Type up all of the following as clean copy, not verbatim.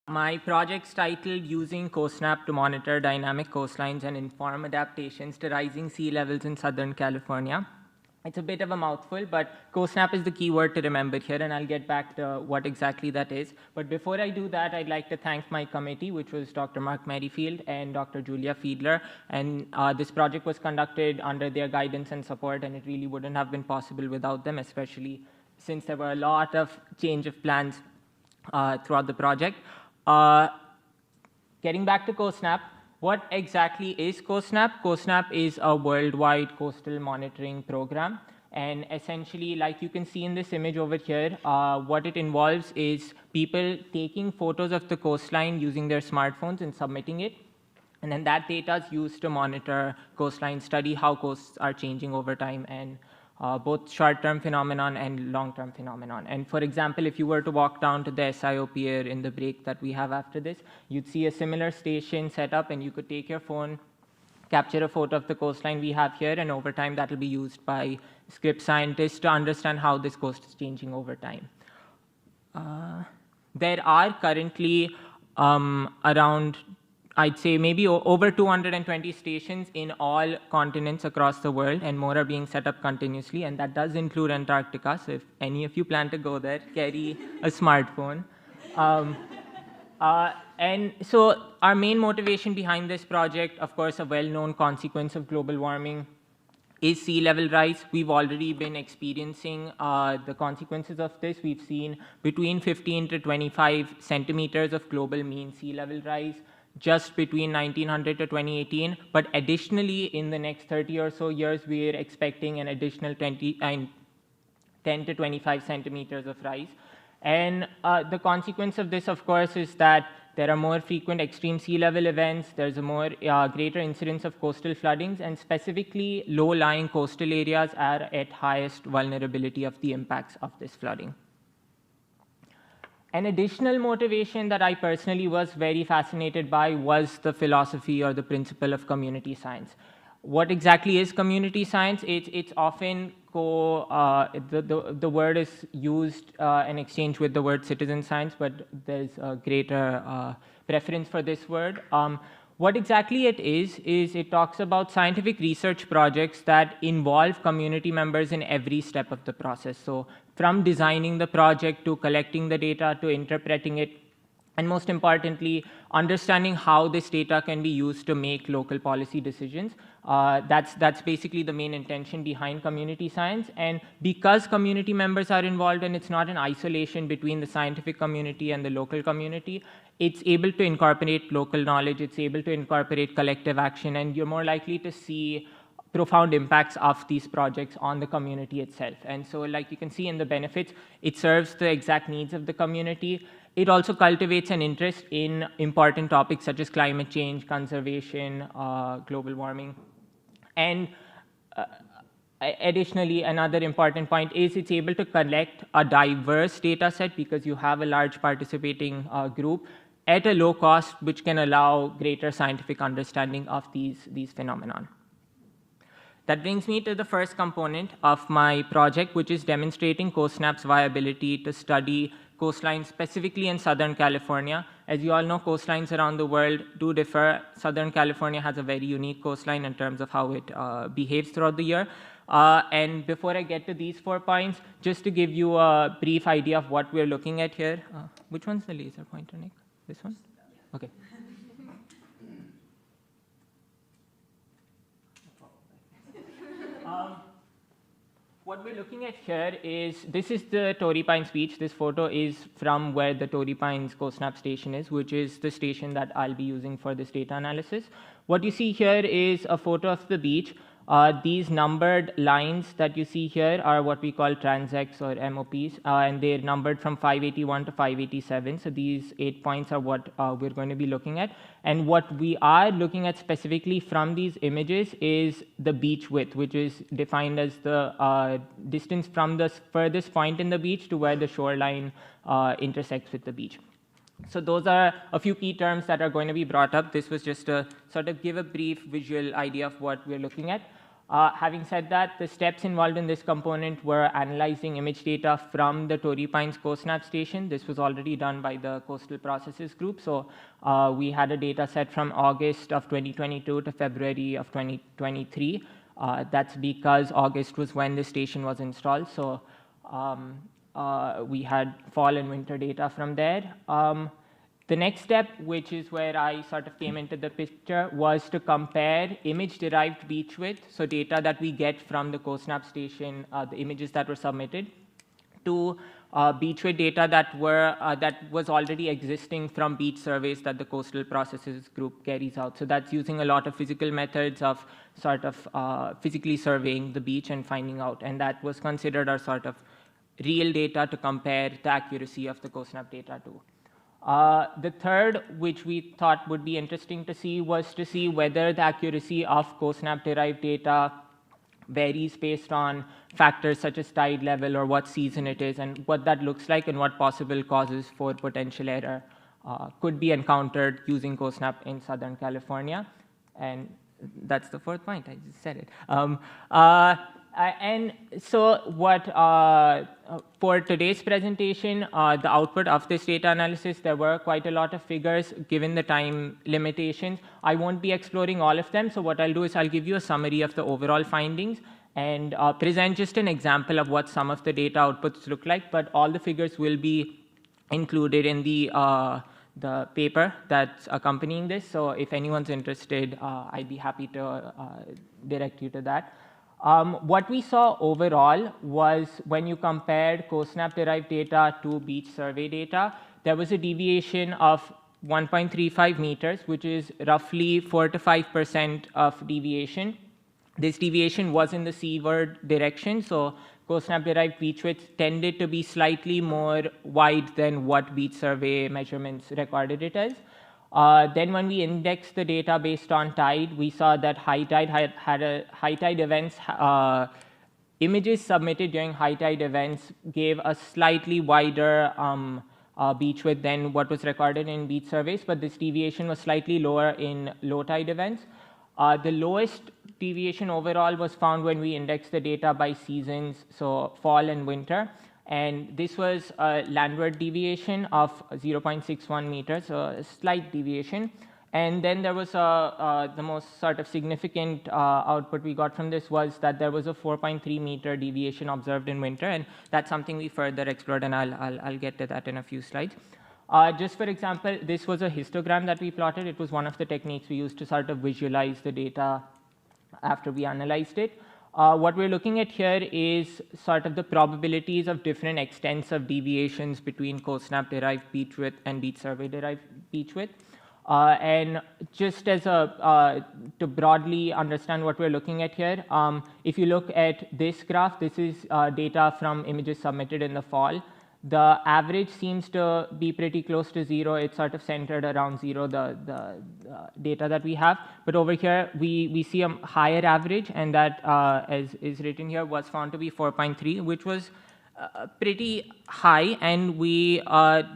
My project's titled Using CoastSnap to Monitor Dynamic Coastlines and Inform Adaptations to Rising Sea Levels in Southern California. It's a bit of a mouthful, but CoastSnap is the key word to remember here, and I'll get back to what exactly that is. But before I do that, I'd like to thank my committee, which was Dr. Mark Merrifield and Dr. Julia Fiedler. And this project was conducted under their guidance and support, and it really wouldn't have been possible without them, especially since there were a lot of change of plans throughout the project. Getting back to CoastSnap, what exactly is CoastSnap? CoastSnap is a worldwide coastal monitoring program. And essentially, like you can see in this image over here, what it involves is people taking photos of the coastline using their smartphones and submitting it. And then that data is used to monitor coastline, study how coasts are changing over time, and both short-term phenomenon and long-term phenomenon. And for example, if you were to walk down to the SIO pier in the break that we have after this, you'd see a similar station set up, and you could take your phone, capture a photo of the coastline we have here, and over time that will be used by Scripps scientists to understand how this coast is changing over time. There are currently around, I'd say maybe over 220 stations in all continents across the world, and more are being set up continuously, and that does include Antarctica. So if any of you plan to go there, carry a smartphone. And so our main motivation behind this project, of course, a well-known consequence of global warming, is sea level rise. We've already been experiencing the consequences of this. We've seen between 15 to 25 centimeters of global mean sea level rise just between 1900 to 2018. But additionally, in the next 30 or so years, we're expecting an additional 10 to 25 centimeters of rise. And the consequence of this, of course, is that there are more frequent extreme sea level events. There's a more greater incidence of coastal floodings, and specifically low-lying coastal areas are at highest vulnerability of the impacts of this flooding. An additional motivation that I personally was very fascinated by was the philosophy or the principle of community science. What exactly is community science? It's often the word is used and exchanged with the word citizen science, but there's a greater preference for this word. What exactly it is it talks about scientific research projects that involve community members in every step of the process. So from designing the project to collecting the data to interpreting it, and most importantly, understanding how this data can be used to make local policy decisions. That's basically the main intention behind community science. And because community members are involved and it's not an isolation between the scientific community and the local community, it's able to incorporate local knowledge, it's able to incorporate collective action, and you're more likely to see profound impacts of these projects on the community itself. And so, like you can see in the benefits, it serves the exact needs of the community. It also cultivates an interest in important topics such as climate change, conservation, global warming. And additionally, another important point is it's able to collect a diverse data set because you have a large participating group at a low cost, which can allow greater scientific understanding of these phenomena. That brings me to the first component of my project, which is demonstrating CoastSnap's viability to study coastlines specifically in Southern California. As you all know, coastlines around the world do differ. Southern California has a very unique coastline in terms of how it behaves throughout the year. And before I get to these 4 points, just to give you a brief idea of what we're looking at here. Which one's the laser pointer, Nick? This one? Okay. What we're looking at here is, this is the Torrey Pines Beach. This photo is from where the Torrey Pines CoastSnap station is, which is the station that I'll be using for this data analysis. What you see here is a photo of the beach. These numbered lines that you see here are what we call transects or MOPs, and they're numbered from 581 to 587. So these 8 points are what we're going to be looking at. And what we are looking at specifically from these images is the beach width, which is defined as the distance from the furthest point in the beach to where the shoreline intersects with the beach. So those are a few key terms that are going to be brought up. This was just to sort of give a brief visual idea of what we're looking at. Having said that, the steps involved in this component were analyzing image data from the Torrey Pines CoastSnap station. This was already done by the Coastal Processes Group. So we had a data set from August of 2022 to February of 2023. That's because August was when the station was installed. So we had fall and winter data from there. The next step, which is where I sort of came into the picture, was to compare image-derived beach width, so data that we get from the CoastSnap station, the images that were submitted, to beach width data that was already existing from beach surveys that the Coastal Processes Group carries out. So that's using a lot of physical methods of sort of physically surveying the beach and finding out, and that was considered our sort of real data to compare the accuracy of the CoastSnap data to. The third, which we thought would be interesting to see, was to see whether the accuracy of CoastSnap-derived data varies based on factors such as tide level or what season it is, and what that looks like and what possible causes for potential error could be encountered using CoastSnap in Southern California. And that's the fourth point. I just said it. And so for today's presentation, the output of this data analysis, there were quite a lot of figures given the time limitations. I won't be exploring all of them. So what I'll do is I'll give you a summary of the overall findings and present just an example of what some of the data outputs look like. But all the figures will be included in the paper that's accompanying this. So if anyone's interested, I'd be happy to direct you to that. What we saw overall was when you compared CoastSnap-derived data to beach survey data, there was a deviation of 1.35 meters, which is roughly 4 to 5% of deviation. This deviation was in the seaward direction, so CoastSnap-derived beach width tended to be slightly more wide than what beach survey measurements recorded it as. Then when we indexed the data based on tide, we saw that high tide high tide events, images submitted during high tide events gave a slightly wider beach width than what was recorded in beach surveys, but this deviation was slightly lower in low tide events. The lowest deviation overall was found when we indexed the data by seasons, so fall and winter. And this was a landward deviation of 0.61 meters, so a slight deviation. And then there was the most sort of significant output we got from this was that there was a 4.3 meter deviation observed in winter, and that's something we further explored, and I'll get to that in a few slides. Just for example, this was a histogram that we plotted. It was one of the techniques we used to sort of visualize the data after we analyzed it. What we're looking at here is sort of the probabilities of different extents of deviations between CoastSnap-derived beach width and beach survey-derived beach width. And just as to broadly understand what we're looking at here, if you look at this graph, this is data from images submitted in the fall. The average seems to be pretty close to zero. It's sort of centered around zero, the data that we have. But over here, we see a higher average, and that, as is written here, was found to be 4.3, which was pretty high. And we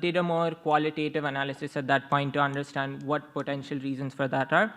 did a more qualitative analysis at that point to understand what potential reasons for that are.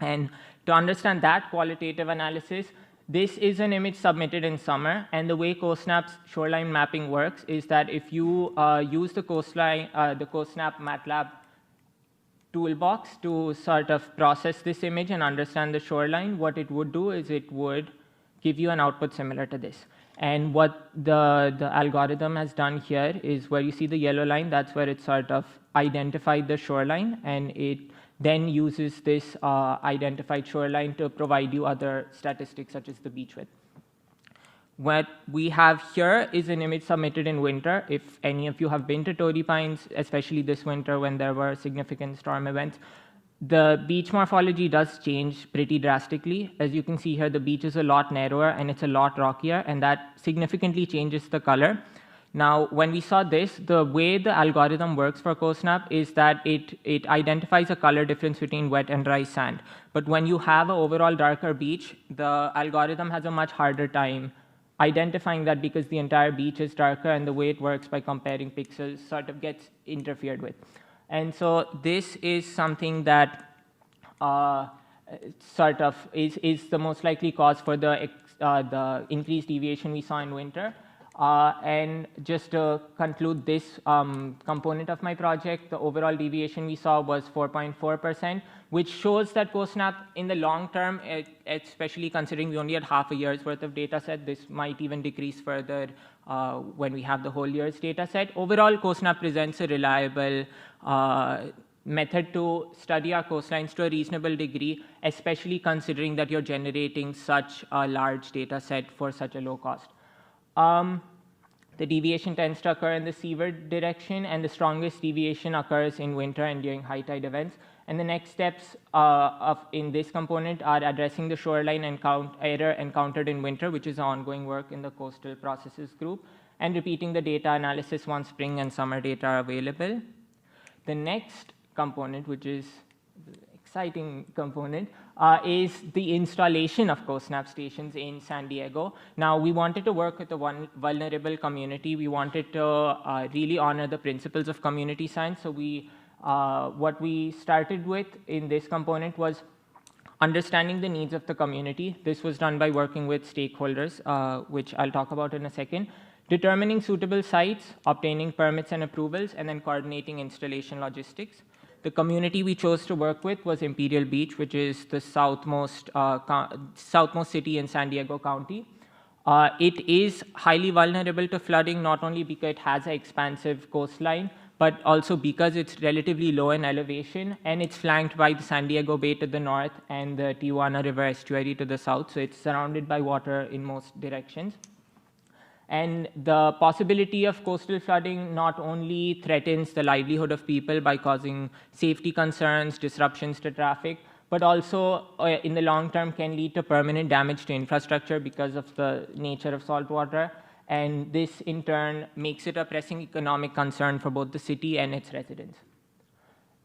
And to understand that qualitative analysis, this is an image submitted in summer, and the way CoastSnap's shoreline mapping works is that if you use the CoastSnap MATLAB toolbox to sort of process this image and understand the shoreline, what it would do is it would give you an output similar to this. And what the algorithm has done here is where you see the yellow line, that's where it sort of identified the shoreline, and it then uses this identified shoreline to provide you other statistics such as the beach width. What we have here is an image submitted in winter. If any of you have been to Torrey Pines, especially this winter when there were significant storm events, the beach morphology does change pretty drastically. As you can see here, the beach is a lot narrower and it's a lot rockier, and that significantly changes the color. Now, when we saw this, the way the algorithm works for CoastSnap is that it identifies a color difference between wet and dry sand. But when you have an overall darker beach, the algorithm has a much harder time identifying that because the entire beach is darker, and the way it works by comparing pixels sort of gets interfered with. And so this is something that sort of is the most likely cause for the increased deviation we saw in winter. And just to conclude this component of my project, the overall deviation we saw was 4.4%, which shows that CoastSnap in the long term, especially considering we only had half a year's worth of data set, this might even decrease further when we have the whole year's data set. Overall, CoastSnap presents a reliable method to study our coastlines to a reasonable degree, especially considering that you're generating such a large data set for such a low cost. The deviation tends to occur in the seaward direction, and the strongest deviation occurs in winter and during high tide events. And the next steps in this component are addressing the shoreline error encountered in winter, which is ongoing work in the coastal processes group, and repeating the data analysis once spring and summer data are available. The next component, which is the exciting component, is the installation of CoastSnap stations in San Diego. Now, we wanted to work with a vulnerable community. We wanted to really honor the principles of community science. So what we started with in this component was understanding the needs of the community. This was done by working with stakeholders, which I'll talk about in a second. Determining suitable sites, obtaining permits and approvals, and then coordinating installation logistics. The community we chose to work with was Imperial Beach, which is the southmost city in San Diego County. It is highly vulnerable to flooding, not only because it has an expansive coastline, but also because it's relatively low in elevation, and it's flanked by the San Diego Bay to the north and the Tijuana River estuary to the south, so it's surrounded by water in most directions. And the possibility of coastal flooding not only threatens the livelihood of people by causing safety concerns, disruptions to traffic, but also in the long term can lead to permanent damage to infrastructure because of the nature of salt water. And this in turn makes it a pressing economic concern for both the city and its residents.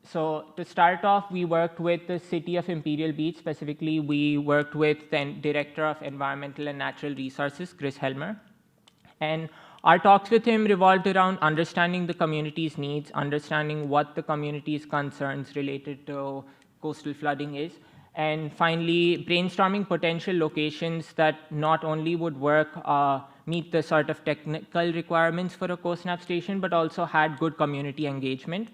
So to start off, we worked with the city of Imperial Beach. Specifically, we worked with the Director of Environmental and Natural Resources, Chris Helmer. And our talks with him revolved around understanding the community's needs, understanding what the community's concerns related to coastal flooding is, and finally brainstorming potential locations that not only would meet the sort of technical requirements for a CoastSnap station, but also had good community engagement.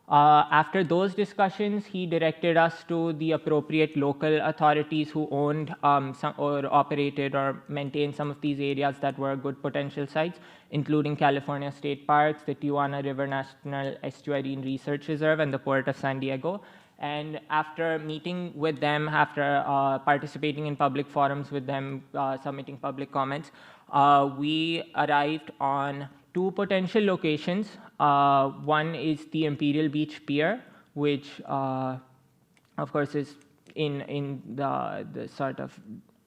After those discussions, he directed us to the appropriate local authorities who owned or operated or maintained some of these areas that were good potential sites, including California State Parks, the Tijuana River National Estuary and Research Reserve, and the Port of San Diego. And after meeting with them, after participating in public forums with them, submitting public comments, we arrived on two potential locations. One is the Imperial Beach Pier, which, of course, is in the sort of,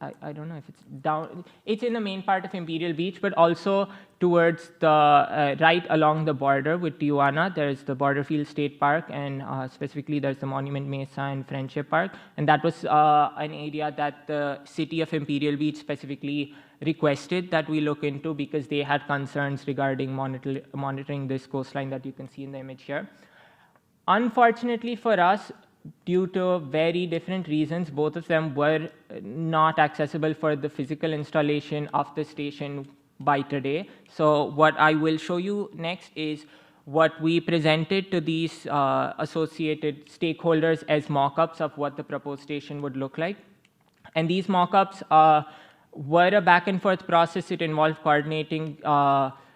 I don't know if it's down, it's in the main part of Imperial Beach, but also towards the right along the border with Tijuana. There's the Merrifield State Park, and specifically there's the Monument Mesa and Friendship Park. And that was an area that the city of Imperial Beach specifically requested that we look into because they had concerns regarding monitoring this coastline that you can see in the image here. Unfortunately for us, due to very different reasons, both of them were not accessible for the physical installation of the station by today. So what I will show you next is what we presented to these associated stakeholders as mock-ups of what the proposed station would look like. And these mock-ups were a back and forth process. It involved coordinating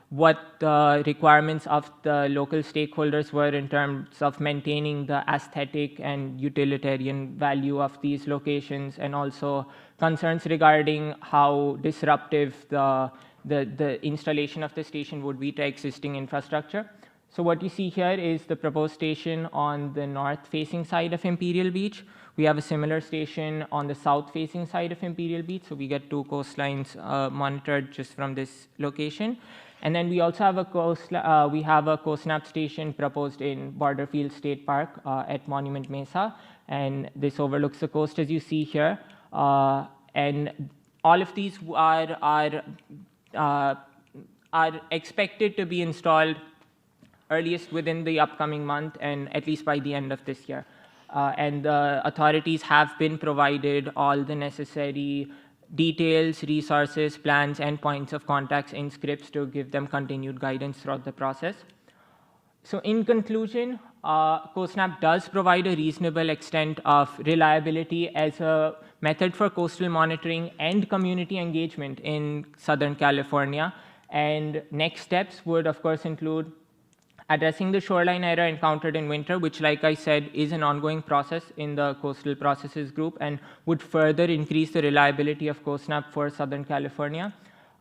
what the requirements of the local stakeholders were in terms of maintaining the aesthetic and utilitarian value of these locations, and also concerns regarding how disruptive the installation of the station would be to existing infrastructure. So what you see here is the proposed station on the north-facing side of Imperial Beach. We have a similar station on the south-facing side of Imperial Beach, so we get two coastlines monitored just from this location. And then we also have a CoastSnap station proposed in Borderfield State Park at Monument Mesa, and this overlooks the coast as you see here. And all of these are expected to be installed earliest within the upcoming month, and at least by the end of this year. and the authorities have been provided all the necessary details, resources, plans, and points of contacts in Scripps to give them continued guidance throughout the process. So in conclusion, CoastSnap does provide a reasonable extent of reliability as a method for coastal monitoring and community engagement in Southern California. And next steps would, of course, include addressing the shoreline error encountered in winter, which, like I said, is an ongoing process in the Coastal Processes Group and would further increase the reliability of CoastSnap for Southern California.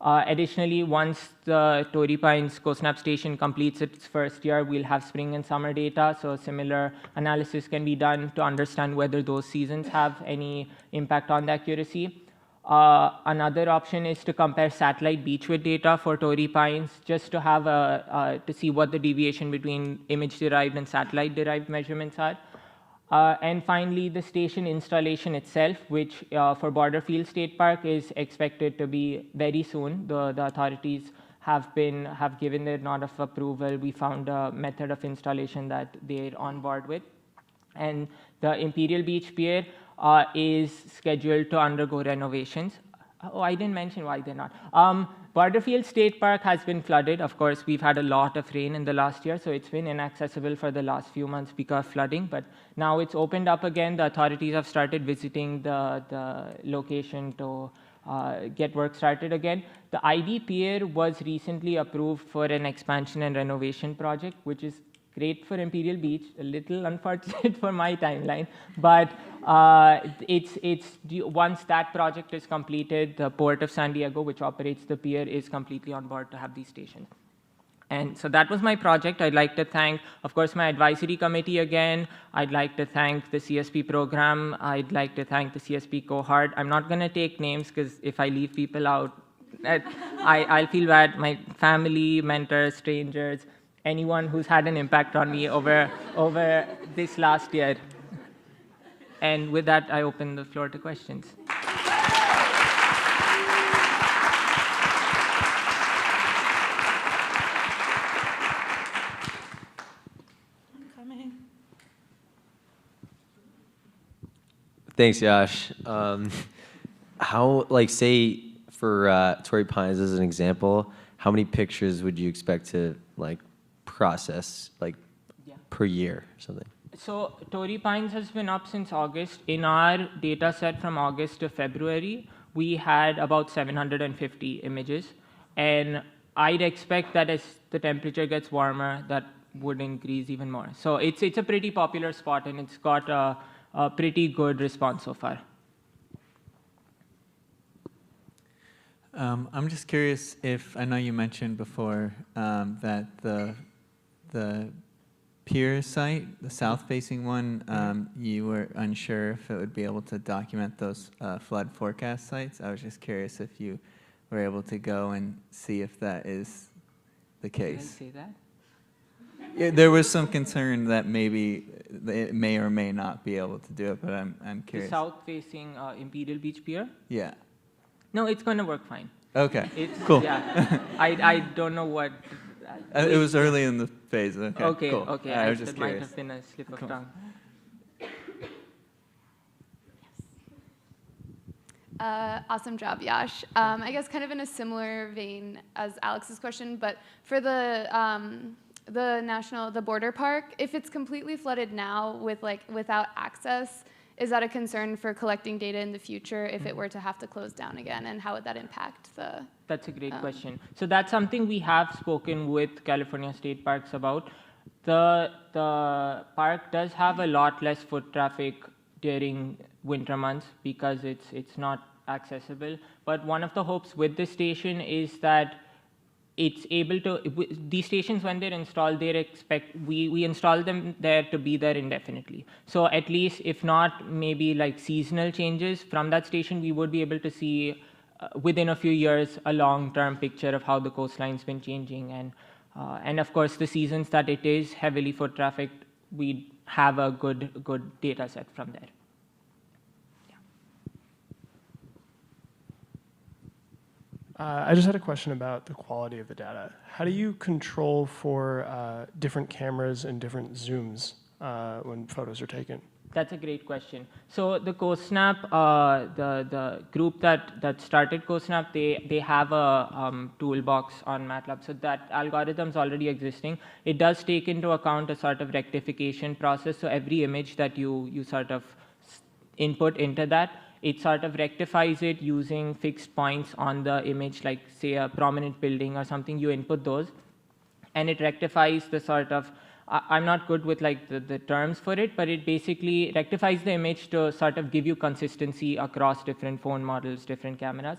Additionally, once the Torrey Pines CoastSnap station completes its first year, we'll have spring and summer data, so similar analysis can be done to understand whether those seasons have any impact on the accuracy. Another option is to compare satellite beachwood data for Torrey Pines, just to have to see what the deviation between image-derived and satellite-derived measurements are. And finally, the station installation itself, which for Borderfield State Park is expected to be very soon. The authorities have given their nod of approval. We found a method of installation that they're on board with. And the Imperial Beach Pier is scheduled to undergo renovations. Oh, I didn't mention why they're not. Borderfield State Park has been flooded. Of course, we've had a lot of rain in the last year, so it's been inaccessible for the last few months because of flooding. But now it's opened up again. The authorities have started visiting the location to get work started again. The ID Pier was recently approved for an expansion and renovation project, which is great for Imperial Beach, a little unfortunate for my timeline, but once that project is completed, the Port of San Diego, which operates the pier, is completely on board to have these stations. And so that was my project. I'd like to thank, of course, my advisory committee again. I'd like to thank the CSP program. I'd like to thank the CSP cohort. I'm not going to take names because if I leave people out, I'll feel bad. My family, mentors, strangers, anyone who's had an impact on me over this last year. And with that, I open the floor to questions. Thanks, Yash. How, like, say for Torrey Pines as an example, how many pictures would you expect to process per year or something? So Torrey Pines has been up since August. In our data set from August to February, we had about 750 images. And I'd expect that as the temperature gets warmer, that would increase even more. So it's a pretty popular spot, and it's got a pretty good response so far. I'm just curious if, I know you mentioned before that the pier site, the south-facing one, you were unsure if it would be able to document those flood forecast sites. I was just curious if you were able to go and see if that is the case. Did I say that? Yeah, there was some concern that maybe it may or may not be able to do it, but I'm curious. The south-facing Imperial Beach Pier? Yeah. No, it's going to work fine. Okay, It's, cool. Yeah, I don't know what. It was early in the phase. Okay, Okay, cool. okay. I was just That might curious. have been a slip of Cool. tongue. Awesome job, Yash. I guess kind of in a similar vein as Alex's question, but for the border park, if it's completely flooded now without access, is that a concern for collecting data in the future if it were to have to close down again, and how would that impact the? That's a great question. So that's something we have spoken with California State Parks about. The park does have a lot less foot traffic during winter months because it's not accessible. But one of the hopes with the station is that it's able to, these stations, when they're installed, we install them there to be there indefinitely. So at least, if not maybe like seasonal changes from that station, we would be able to see within a few years a long-term picture of how the coastline's been changing. And of course, the seasons that it is heavily foot trafficked, we have a good data set from there. I just had a question about the quality of the data. How do you control for different cameras and different zooms when photos are taken? That's a great question. So the CoastSnap, the group that started CoastSnap, they have a toolbox on MATLAB. So that algorithm's already existing. It does take into account a sort of rectification process. So every image that you sort of input into that, it sort of rectifies it using fixed points on the image, like say a prominent building or something. You input those, and it rectifies the sort of, I'm not good with like the terms for it, but it basically rectifies the image to sort of give you consistency across different phone models, different cameras.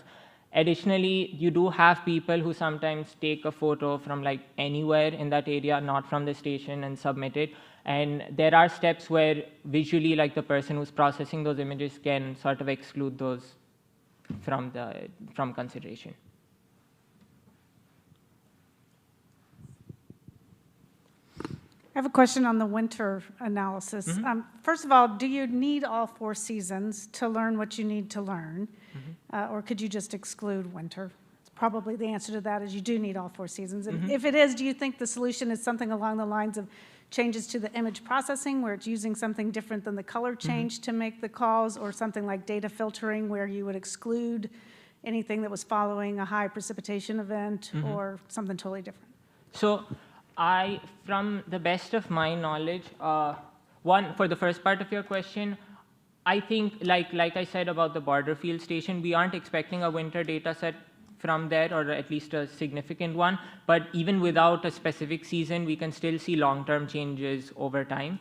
Additionally, you do have people who sometimes take a photo from like anywhere in that area, not from the station, and submit it. And there are steps where visually, like the person who's processing those images can sort of exclude those from consideration. I have a question on the winter analysis. Mm-hmm. First of all, do you need all 4 seasons to learn what you need to learn? Or could you just exclude winter? Probably the answer to that is you do need all 4 seasons. And if it is, do you think the solution is something along the lines of changes to the image processing, where it's using something different than the color change to make the calls, or something like data filtering, where you would exclude anything that was following a high precipitation event, or something totally different? So from the best of my knowledge, for the first part of your question, I think, like I said about the Borderfield station, we aren't expecting a winter data set from there, or at least a significant one. But even without a specific season, we can still see long-term changes over time.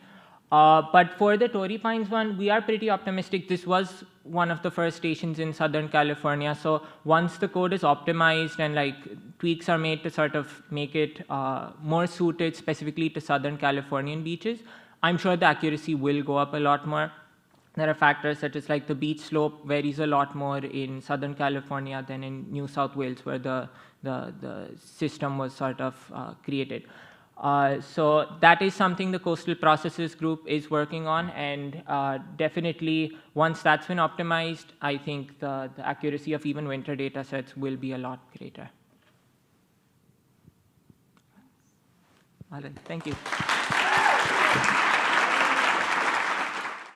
But for the Torrey Pines one, we are pretty optimistic. This was one of the first stations in Southern California. So once the code is optimized and like tweaks are made to sort of make it more suited specifically to Southern Californian beaches, I'm sure the accuracy will go up a lot more. There are factors such as like the beach slope varies a lot more in Southern California than in New South Wales, where the system was sort of created. So that is something the Coastal Processes group is working on, and definitely once that's been optimized, I think the accuracy of even winter data sets will be a lot greater. All right, thank you.